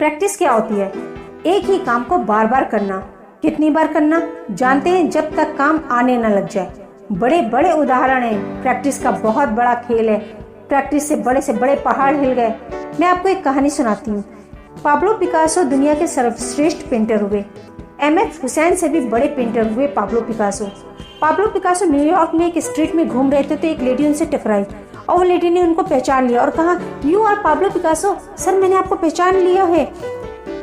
Practice क्या होती है? एक ही काम को बार बार करना। कितनी बार करना? जानते हैं, जब तक काम आने न लग जाए। बड़े बड़े उदाहरण हैं। प्रैक्टिस का बहुत बड़ा खेल है। प्रैक्टिस से बड़े पहाड़ हिल गए। मैं आपको एक कहानी सुनाती हूँ। पाब्लो पिकासो दुनिया के सर्वश्रेष्ठ पेंटर हुए। एमएफ हुसैन से भी बड़े पेंटर हुए Pablo Picasso. Pablo Picasso New York में एक स्ट्रीट में घूम रहे थे तो एक लेडी उनसे टकराई और वो लेडी ने उनको पहचान लिया और कहा, you are Pablo Picasso. Sir, मैंने आपको पहचान लिया है।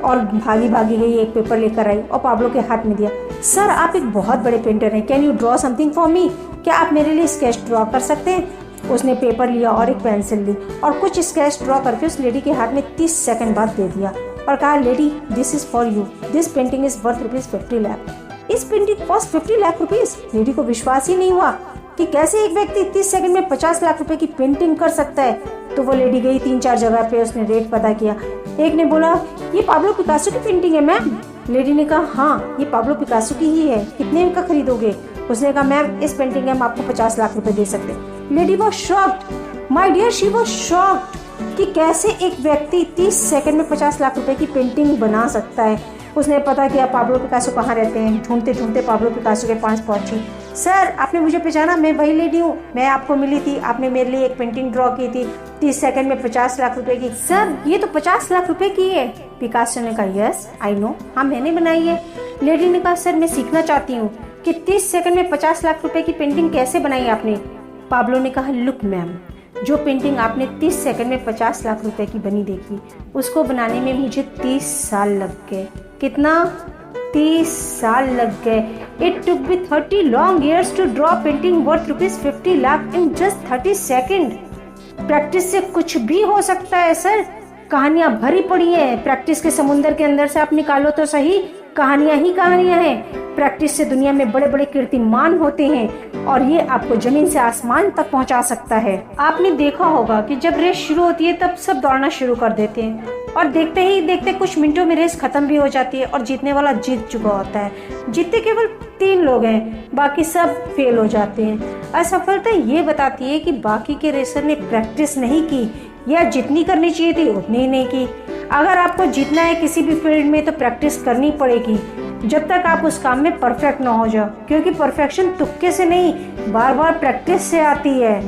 और भागी भागी गई, एक पेपर लेकर आई और पाब्लो के हाथ में दिया। सर, आप एक बहुत बड़े पेंटर हैं, can you draw something for me? क्या आप मेरे लिए स्केच ड्रॉ कर सकते हैं? उसने पेपर लिया और एक पेंसिल ली और कुछ स्केच ड्रॉ करके उस लेडी के हाथ में 30 सेकंड बाद दे दिया और कहा, lady, this is for you, this painting is worth ₹50 lakh. इस painting cost 50 lakh rupees. Lady को विश्वास ही नहीं हुआ कि कैसे एक व्यक्ति 30 सेकंड में 50 लाख रुपए की पेंटिंग कर सकता है। तो वो लेडी गई 3-4 जगह पे, उसने रेट पता किया। एक ने बोला, ये पाब्लो पिकासो की पेंटिंग है मैम। लेडी ने कहा, हाँ, ये पाब्लो पिकासो की ही है, कितने का खरीदोगे? उसने कहा, मैम, इस पेंटिंग में हम आपको 50 लाख रुपए दे सकते हैं। Lady was shocked, my dear, she was shocked कि कैसे एक व्यक्ति 30 सेकंड में 50 लाख रुपए की पेंटिंग बना सकता है। उसने पता किया पाब्लो पिकासो कहाँ रहते हैं। ढूंढते ढूंढते पाब्लो पिकासो के पास पहुंची। सर, आपने मुझे पहचाना? मैं वही लेडी हूँ, मैं आपको मिली थी, आपने मेरे लिए एक पेंटिंग ड्रॉ की थी 30 सेकंड में 50 लाख रुपए की। सर, ये तो 50 लाख रुपए की है। पिकासो ने कहा, यस आई नो, हाँ मैंने बनाई है। लेडी ने कहा, सर, मैं सीखना चाहती हूँ कि 30 सेकंड में 50 लाख रुपए की पेंटिंग कैसे बनाई आपने? पाब्लो ने कहा, लुक मैम, जो पेंटिंग आपने 30 सेकंड में 50 लाख रुपए की बनी देखी, उसको बनाने में मुझे 30 साल लग गए। कितना? 30 साल लग गए। It took me 30 long years to draw painting worth ₹50 lakh in just 30 seconds. Practice से कुछ भी हो सकता है सर। कहानियां भरी पड़ी हैं। प्रैक्टिस के समुंदर के अंदर से आप निकालो तो सही, कहानियां ही कहानियां हैं। प्रैक्टिस से दुनिया में बड़े बड़े कीर्तिमान होते हैं और ये आपको जमीन से आसमान तक पहुंचा सकता है। आपने देखा होगा कि जब रेस शुरू होती है तब सब दौड़ना शुरू कर देते हैं और देखते ही देखते कुछ मिनटों में रेस खत्म भी हो जाती है और जीतने वाला जीत चुका होता है। जीतते केवल 3 लोग हैं, बाकी सब फेल हो जाते हैं। असफलता ये बताती है कि बाकी के रेसर ने प्रैक्टिस नहीं की या जितनी करनी चाहिए थी उतनी ही नहीं की। अगर आपको जीतना है किसी भी फील्ड में तो प्रैक्टिस करनी पड़ेगी जब तक आप उस काम में परफेक्ट ना हो जाओ, क्योंकि परफेक्शन तुक्के से नहीं, बार बार प्रैक्टिस से आती है।